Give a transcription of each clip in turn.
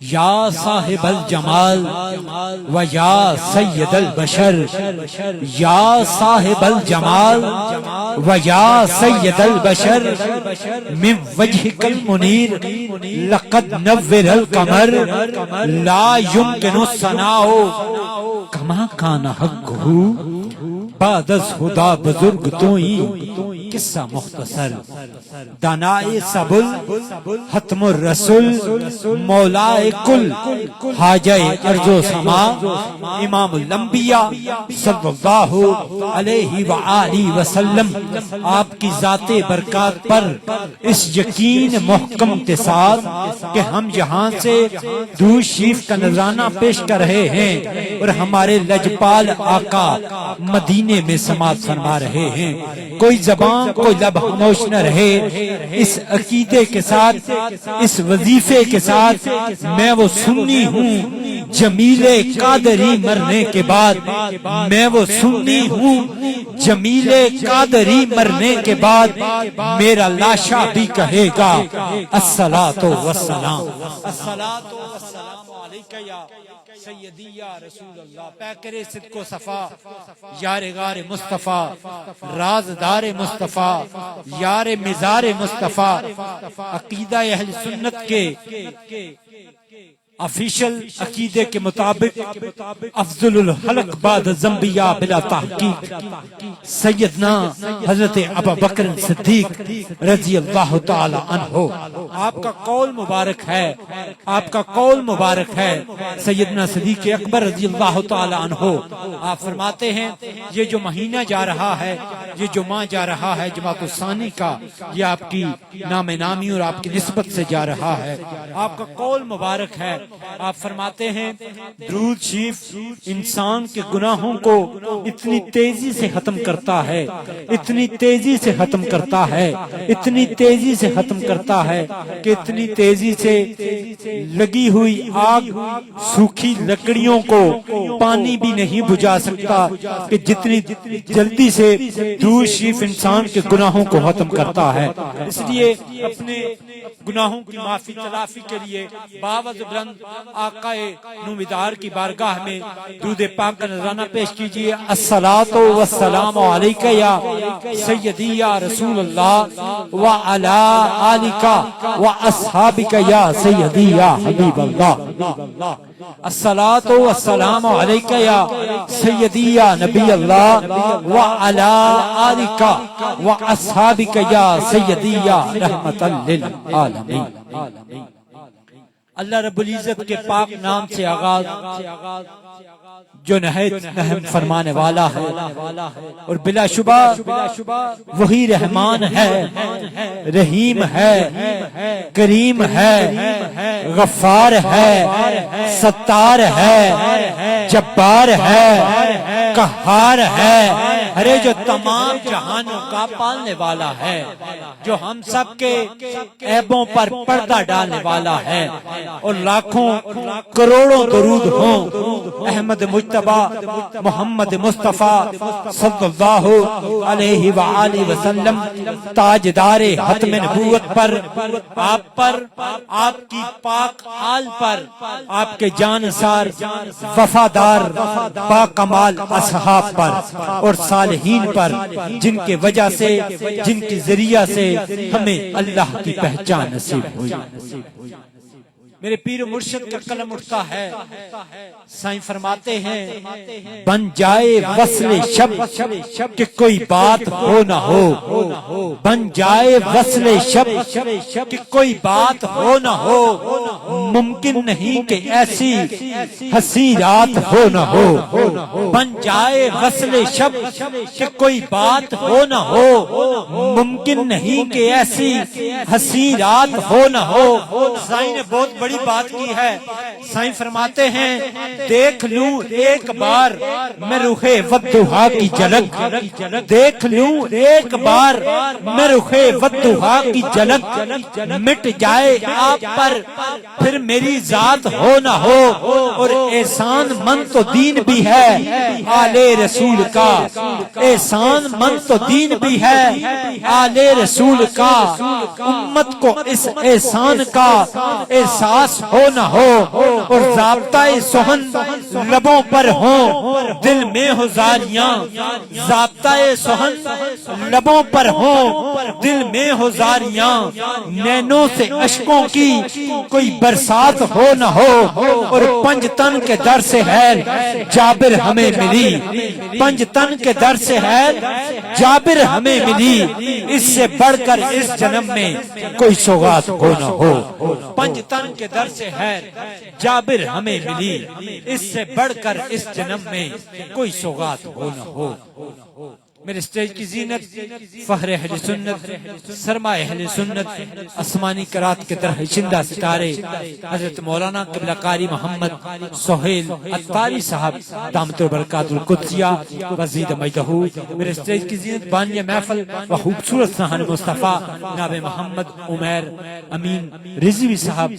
یا صاحب الجمال و یا سید البشر، یا صاحب الجمال و یا سید البشر، من وجهک المنیر لقد نور القمر، لا يمكن الثناء کما کان حقہ، بعد از خدا بزرگ توئی قصہ مختصر، دانائے سبل حتم الرسول، مولائے کل حاجہ ارض و سما، امام الانبیاء صلی اللہ علیہ وآلہ وسلم، آپ کی ذات برکات پر اس یقین محکم کے ساتھ کہ ہم یہاں سے درود شریف کا نذرانہ پیش کر رہے ہیں اور ہمارے لجپال آقا مدینے میں سماعت فرما رہے ہیں، کوئی زبان کوئی لب خاموش نہ رہے، اس عقیدے کے ساتھ، اس وظیفے کے ساتھ میں وہ سنی ہوں جمیل قادری مرنے کے بعد، میں وہ سنی ہوں جمیل قادری مرنے کے بعد، میرا لاشا بھی کہے گا الصلاۃ والسلام، الصلاۃ والسلام علیکہ یا سیدی یا رسول اللہ، پیکر صدق و صفا، یار غار مصطفیٰ، رازدار مصطفیٰ، یار مزار مصطفیٰ، عقیدہ اہل سنت کے آفیشل عقیدے کے مطابق افضل الخلق بعد الانبیاء بلا تحقیق سیدنا حضرت ابوبکر صدیق رضی اللہ تعالی عنہ، آپ کا قول مبارک ہے، آپ کا قول مبارک ہے سیدنا صدیق اکبر رضی اللہ تعالی عنہ، آپ فرماتے ہیں یہ جو مہینہ جا رہا ہے، یہ جو ماہ جا رہا ہے جماعت الثانی کا، یہ آپ کی نام نامی اور آپ کی نسبت سے جا رہا ہے، آپ کا قول مبارک ہے، آپ فرماتے ہیں درود شریف انسان کے گناہوں کو اتنی تیزی سے ختم کرتا ہے، اتنی تیزی سے ختم کرتا ہے، اتنی تیزی سے ختم کرتا ہے کہ اتنی تیزی سے لگی ہوئی آگ سوکھی لکڑیوں کو پانی بھی نہیں بجھا سکتا کہ جتنی جلدی سے درود شریف انسان کے گناہوں کو ختم کرتا ہے۔ اس لیے اپنے گناہوں کی معافی تلافی کے لیے باوز بلند آقا نومیدار کی بارگاہ میں درود پاک کا نذرانہ پیش کیجئے، الصلاۃ والسلام علیکہ یا سیدی یا رسول اللہ وعلی آلک واصحابک یا سیدی یا حبیب اللہ، الصلاۃ والسلام علیکہ یا سیدی یا نبی اللہ وعلی آلک واصحابک یا سیدی یا رحمت للعالمین۔ اللہ رب العزت کے پاک نام سے آغاز جو نہایت رحم فرمانے والا ہے اور بلا شبہ وہی رحمان ہے، رحیم ہے، کریم ہے، غفار ہے، ستار ہے، جبار ہے، قہار ہے، ارے جو تمام جہانوں کا پالنے والا ہے، جو ہم سب کے عیبوں پر پردہ ڈالنے والا ہے، اور لاکھوں کروڑوں درود ہوں احمد مجتبی محمد مصطفیٰ صلی اللہ علیہ وآلہ وسلم، تاجدار ختم نبوت پر، آپ پر، آپ کی پاک آل پر، آپ کے جانثار وفادار باکمال اصحاب پر اور صالحین پر، جن کے وجہ سے، جن کے ذریعہ سے ہمیں اللہ کی پہچان نصیب ہوئی۔ میرے پیر مرشد کا قلم اٹھتا ہے، سائیں فرماتے ہیں بن جائے وصل شب کہ کوئی بات ہو نہ ہو، بن جائے وصل شب کہ کوئی بات ہو نہ ہو، ممکن نہیں کہ ایسی ہنسی رات ہو نہ ہو، بن جائے وصل شب کہ کوئی بات ہو نہ ہو، ممکن نہیں کہ ایسی ہنسی رات ہو نہ ہو۔ سائیں نے بہت بڑی بات کی ہے، سائیں فرماتے ہیں دیکھ لوں ایک بار میں رخ والضحیٰ کی جھلک، دیکھ لوں ایک بار میں رخ والضحیٰ کی جھلک، مٹ جائے آپ پر پھر میری ذات ہو نہ ہو، اور احسان مند تو دین بھی ہے آل رسول کا، احسان مند تو دین بھی ہے آل رسول کا، امت کو اس احسان کا احساس ہو نہ ہو، اور ضابطہ سخن لبوں پر ہوں دل میں ہو زاریاں، ضابطہ سخن لبوں پر ہوں دل میں ہو زاریاں، نینوں سے اشکوں کی کوئی برسات ہو نہ ہو، اور پنج تن کے در سے ہے جابر ہمیں ملی، پنج تن کے در سے ہے جابر ہمیں ملی، اس سے بڑھ کر اس جنم میں کوئی سوغات ہو نہ ہو، پنج تن کے در سے ہے جابر ہمیں ملی، اس سے بڑھ کر اس جنم میں کوئی سوغات ہو نہ ہو۔ میرے سٹیج کی زینت فخر اہل سنت، سرمایہ اہل سنت، آسمانی کرات کے طرح زندہ ستارے حضرت مولانا قبلہ قاری محمد سہیل عطاری صاحب دامت برکات القدسیہ وزید مجدہ۔ میرے سٹیج کی زینت بانیہ محفل و خوبصورت صحن مصطفیٰ جناب محمد عمیر امین رضوی صاحب۔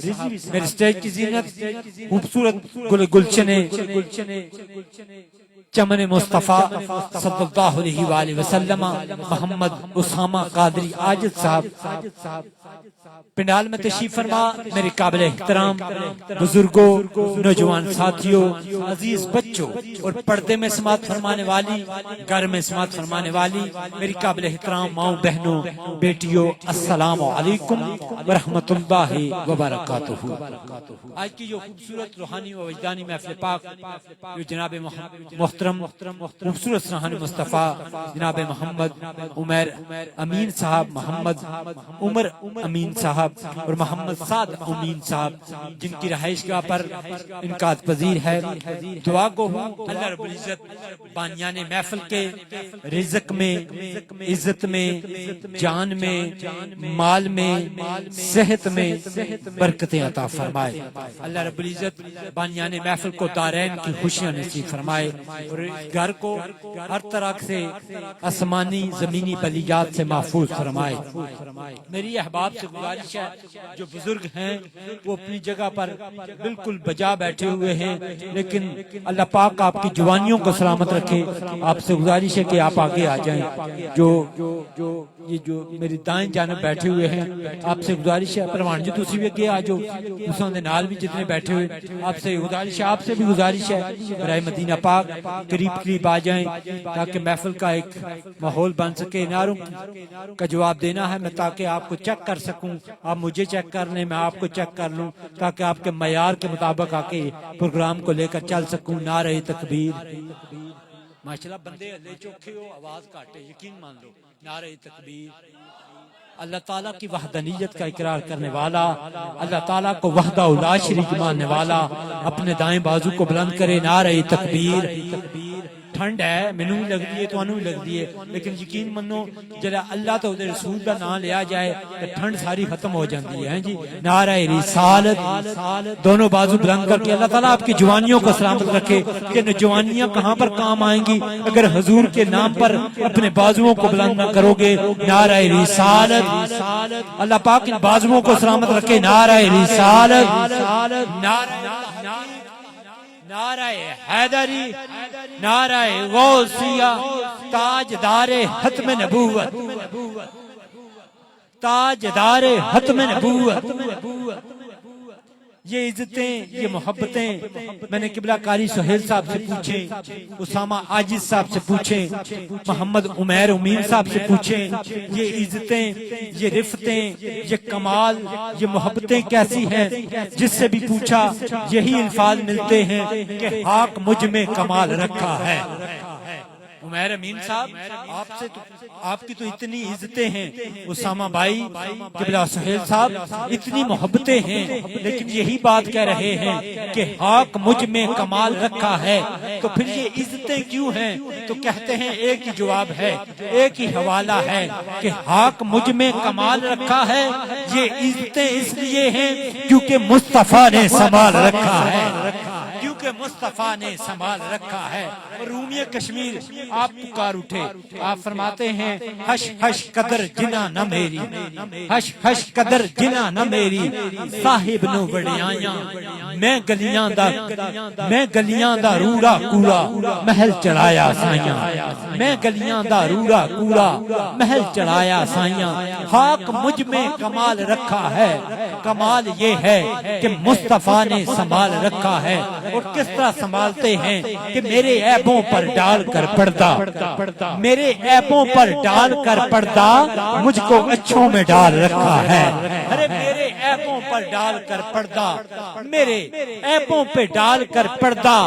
میرے سٹیج کی زینت خوبصورت گلچنے چمن مصطفیٰ صلی اللہ علیہ وآلہ وسلم محمد اسامہ قادری عاجز صاحب پنڈال میں تشریف فرما۔ میرے قابل احترام بزرگوں، نوجوان ساتھیوں، عزیز بچوں اور پردے میں سماعت فرمانے والی، گھر میں سماعت فرمانے والی میری قابل احترام ماؤں، بہنوں، بیٹیوں، السلام علیکم ورحمۃ اللہ وبرکاتہ۔ آج کی جو خوبصورت روحانی و وجدانی محفل پاک جو جناب محترم خوبصورت سرحان مصطفیٰ جناب محمد عمیر امین صاحب، محمد عمر امین صاحب اور محمد سعد امین صاحب جن کی رہائش گاہ پر انعقاد پذیر ہے، دعا گو ہوں اللہ رب العزت بانیان محفل کے رزق میں، عزت میں، جان میں، مال میں، صحت میں برکتیں عطا فرمائے۔ اللہ رب العزت بانیان محفل کو دارین کی خوشیاں نصیب فرمائے، اور گھر کو ہر طرح سے آسمانی زمینی بلیات سے محفوظ فرمائے۔ میری احباب سے گزارش ہے، جو بزرگ ہیں وہ اپنی جگہ پر بالکل بجا بیٹھے ہوئے ہیں، لیکن اللہ پاک آپ کی جوانیوں کو سلامت رکھے۔ آپ سے گزارش ہے کہ آپ آگے آ جائیں۔ جو میری دائیں جانب بیٹھے ہوئے ہیں، آپ سے گزارش ہے پروان جی تسی بھی اگے آ جاؤ، دوسروں دے نال بھی جتنے بیٹھے ہوئے آپ سے گزارش ہے، آپ سے بھی گزارش ہے برائے مدینہ پاک قریب آ جائیں تاکہ محفل کا ایک ماحول بن سکے۔ نعروں کا جواب دینا ہے میں تاکہ آپ کو چیک کر سکوں، آپ مجھے چیک کر لیں، میں آپ کو چیک کر لوں، تاکہ آپ کے معیار کے مطابق آ کے پروگرام کو لے کر چل سکوں۔ نعرہ تکبیر، ماشاءاللہ بندے لے چوکھے ہو، آواز کاٹے، یقین مان لو، نعرہ تکبیر۔ اللہ تعالیٰ کی وحدانیت کا اقرار کرنے والا، اللہ تعالیٰ کو وحدہ لا شریک ماننے والا اپنے دائیں بازو کو بلند کرے، نعرہ تکبیر۔ ٹھنڈ ہے، مینوں بھی لگ دی ہے، تانوں بھی لگ دی ہے، لیکن یقین منو جڑا اللہ تو رسول کا نام لیا جائے تو ٹھنڈ ساری ختم ہو جاتی ہے۔ جی نعرہ رسالت، دونوں بازو بلند کر کے اللہ تعالیٰ آپ کی جوانیوں کو سلامت رکھے کہ جوانیاں کہاں پر کام آئیں گی اگر حضور کے نام پر اپنے بازوؤں کو بلند نہ کرو گے۔ نعرہ رسالت، اللہ پاک ان بازوؤں کو سلامت رکھے۔ نعرہ رسالت، نعرہ حیدری، نعرہ غوثیہ، تاجدار ختم نبوت، تاجدار ختم نبوت۔ یہ عزتیں، یہ محبتیں میں نے قبلہ قاری سہیل صاحب سے پوچھیں، اسامہ عاجز صاحب سے پوچھیں، محمد عمیر امین صاحب سے پوچھیں، یہ عزتیں، یہ رفتیں، یہ کمال، یہ محبتیں کیسی ہیں؟ جس سے بھی پوچھا یہی الفاظ ملتے ہیں کہ حق مجھ میں کمال رکھا ہے۔ عمیر امین صاحب آپ کی تو اتنی عزتیں ہیں، اسامہ بھائی قبلہ سہیل صاحب اتنی محبتیں ہیں، لیکن یہی بات کہہ رہے ہیں کہ حق مجھ میں کمال رکھا ہے۔ تو پھر یہ عزتیں کیوں ہیں؟ تو کہتے ہیں ایک ہی جواب ہے، ایک ہی حوالہ ہے کہ حق مجھ میں کمال رکھا ہے۔ یہ عزتیں اس لیے ہیں کیونکہ مصطفیٰ نے سنبھال رکھا ہے، کیونکہ کہ مصطفیٰ نے سنبھال رکھا ہے۔ رومی کشمیر آپ پکار اٹھے، آپ فرماتے ہیں ہش ہش قدر جنا نہ میری، ہش ہش قدر جنا نہ میری، صاحب نو وڈیاں میں گلیاں دا روڑا کوڑا محل چڑھایا سائیاں، میں گلیاں دا روڑا کوڑا محل چڑھایا سائیاں۔ خاک مجھ میں کمال رکھا ہے، کمال یہ ہے کہ مصطفیٰ نے سنبھال رکھا ہے۔ اور کس طرح سنبھالتے ہیں کہ میرے عیبوں پر ڈال کر پردہ، میرے عیبوں پر ڈال کر پردہ مجھ کو اچھوں میں ڈال رکھا ہے۔ ارے میرے عیبوں پر ڈال کر پردہ، میرے عیبوں پہ ڈال کر پردہ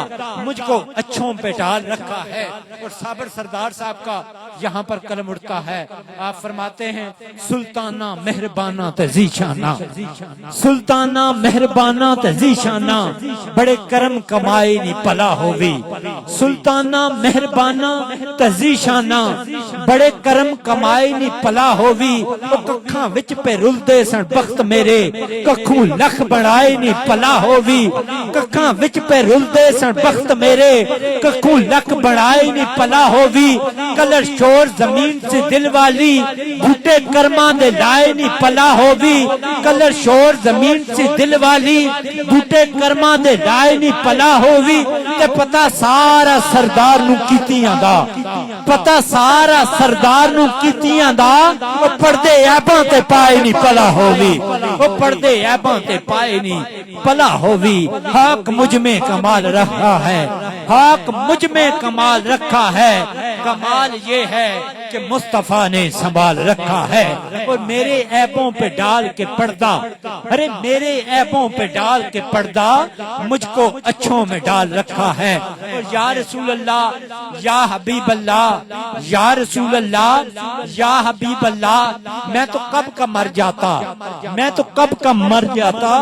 مجھ کو اچھوں پہ ڈال رکھا ہے۔ اور صابر سردار صاحب کا یہاں پر قلم اٹھتا ہے، آپ فرماتے ہیں سلطانہ مہربانہ تزیشانہ، سلطانہ مہربانہ تزیشانہ بڑے کرم کمائے نی پلا ہووی، سلطانہ مہربانہ تزیشانہ بڑے کرم کمائے نی پلا ہووی۔ او ککھاں وچ پہ رلدے سن بخت میرے، ککھوں لکھ بڑھائے نی پلا ہووی، ککھاں وچ پہ رلدے سن بخت میرے، ککھوں لکھ بڑھائے نی پلا ہووی۔ کلر شور زمین سے دل والی بھوٹے کرماں دے لائے نی پلا ہووی، کلر شور زمین سے دل والی بھوٹے کرماں دے لائے نی پلا ہووی۔ تے پتہ سارا سردار نو کیتیاں دا، پتہ سارا سردار نو کیتیاں دا، او پردے عیباں تے پائے نی پلا ہووی، او پردے عیباں تے پائے نی پلا ہووی۔ حق مجھ میں کمال رکھا ہے، حق مجھ میں کمال رکھا ہے، کمال یہ ہے کہ مصطفیٰ نے سنبھال رکھا ہے۔ اور میرے عیبوں پہ ڈال کے پردہ، ارے میرے عیبوں پہ ڈال کے پردہ مجھ کو اچھوں میں ڈال رکھا ہے۔ اور یا رسول اللہ، یا حبیب اللہ، یا رسول اللہ، یا حبیب اللہ، میں تو کب کا مر جاتا، میں تو کب کا مر جاتا،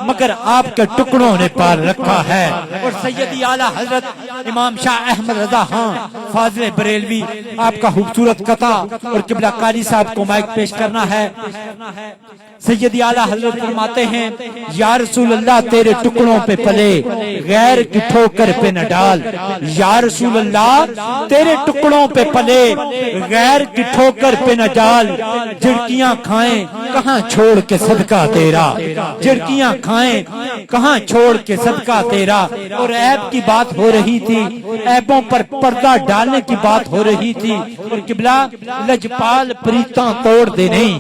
مگر آپ کے ٹکڑوں نے پال رکھا ہے۔ اور سیدی اعلیٰ حضرت امام شاہ احمد رضا خان فاضل بریلوی آپ کا خوبصورت قطع اور قبلہ قاری صاحب کو مائک پیش کرنا ہے۔ سیدی اعلیٰ حضرت فرماتے ہیں یا رسول اللہ تیرے ٹکڑوں پہ پلے، غیر کی ٹھوکر پہ نہ ڈال، یا رسول اللہ تیرے ٹکڑوں پہ پلے، غیر کی ٹھوکر پہ نہ ڈال۔ جھڑکیاں کھائیں کہاں چھوڑ کے صدقہ تیرا، جھڑکیاں کھائیں کہاں چھوڑ کے صدقہ تیرا۔ اور عیب کی بات ہو رہی تھی، عیبوں پر پردہ ڈالنے کی بات ہو رہی تھی۔ اور قبلہ لجپال پریتاں توڑ دے نہیں،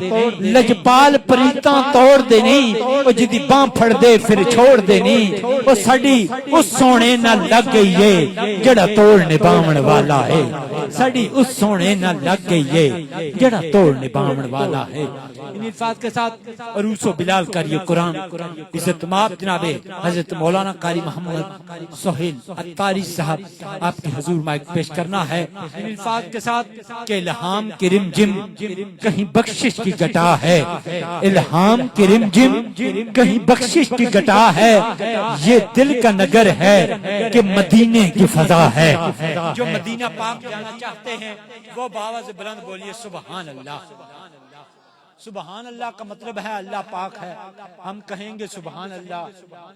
لجپال پریتاں توڑ دے نہیں، وہ جدی باں پھڑ دے پھر چھوڑ دے نہیں۔ وہ سڑی اس سونے نہ لگ گئی ہے جڑا توڑ نبھاون والا ہے، سڑی اس سونے نہ لگ گئی ہے جڑا توڑ نبھاون والا ہے۔ ان الفاظ کے ساتھ عروس و بلال کا یہ قرآن عزت مآب جناب حضرت مولانا قاری محمد سہیل اتاری صاحب آپ کے حضور مائک پیش کرنا ہے۔ ان الفاظ کے ساتھ کہ الہام کی رم جم کہیں بخشش کی گٹا ہے، الہام کی رم جم کہیں بخشش کی گٹا ہے، یہ دل کا نگر ہے کہ مدینے کی فضا ہے۔ جو مدینہ پاک جانا چاہتے ہیں وہ باواز بلند بولیے سبحان اللہ۔ سبحان اللہ کا مطلب ہے اللہ پاک ہے۔ ہم کہیں گے سبحان اللہ،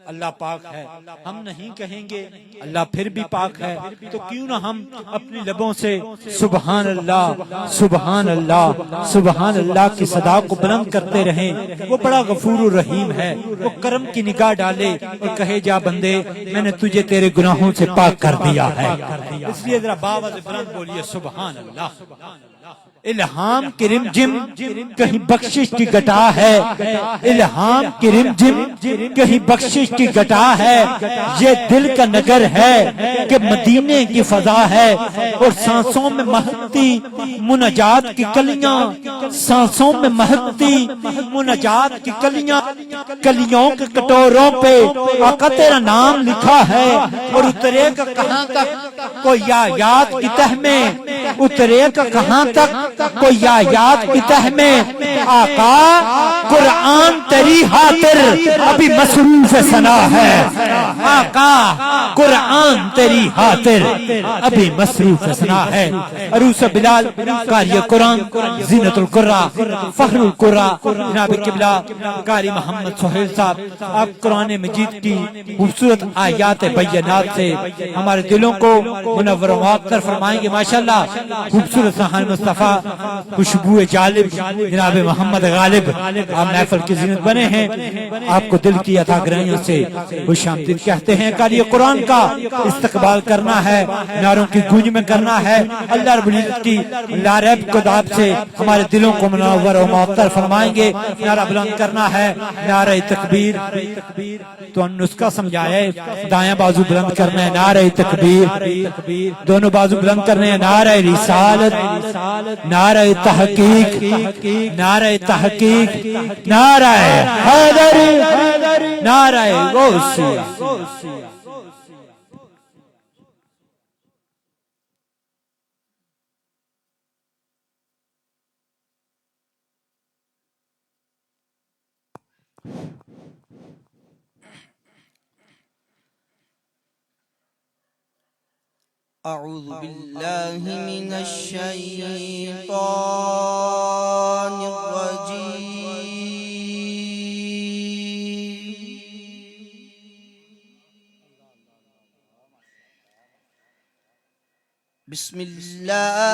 اللہ پاک ہے، ہم نہیں کہیں گے اللہ پھر بھی پاک ہے، تو کیوں نہ ہم اپنی لبوں سے سبحان اللہ، سبحان اللہ، سبحان اللہ کی صدا کو بلند کرتے رہیں۔ وہ بڑا غفور الرحیم ہے، وہ کرم کی نگاہ ڈالے اور کہے جا بندے میں نے تجھے تیرے گناہوں سے پاک کر دیا ہے۔ اس لیے ذرا باواز بلند بولیے سبحان اللہ۔ الہام کی رم جم کہیں بخشش کی گٹا ہے، الہام کی رم جم کہیں بخشش کی گٹا ہے، یہ دل کا نگر ہے کہ مدینے کی فضا ہے۔ اور سانسوں میں مہکتی مناجات کی کلیاں، سانسوں میں مہکتی مناجات کی کلیاں، کلیوں کے کٹوروں پہ آقا تیرا نام لکھا ہے۔ اور اترے کا کہاں تک کوئی آیات کی تہ میں، اترے کا کہاں تک کوئی آیات کی تہ میں، آقا قرآن تیری خاطر ابھی مصروف ثنا ہے، آقا قرآن تیری خاطر ابھی مصروف اسنا ہے۔ عروس بلال قاری قرآن زینت القرآ فخر القرآ جناب قبلہ قاری محمد سہیل صاحب، آپ قرآن مجید کی خوبصورت آیات بینات سے ہمارے دلوں کو منور و معطر فرمائیں گے۔ ماشاءاللہ خوبصورت سہان مصطفیٰ، خوشبو جالب جناب محمد غالب، آپ محفل کی زینت بنے ہیں، آپ کو دل کی عطا گرائیوں سے خوش آمدید کہتے ہیں۔ قاری قرآن کا استقبال کرنا ہے، نعروں کی گونج میں کرنا ہے، اللہ رب العزت کی لاریب قداب سے ہمارے دلوں کو منور و معطر فرمائیں گے۔ نعرہ بلند کرنا ہے، نعرہ تکبیر، تو نسخہ سمجھائے، دائیں بازو بلند کرنا ہے، نعرہ تکبیر، دونوں بازو بلند کرنے ہیں، نعرہ رسالت، نعرہ تحقیق، نعرہ تحقیق، نعرہ حیدر، نعرہ غوثیہ۔ اعوذ باللہ من الشیطان الرجیم، بسم اللہ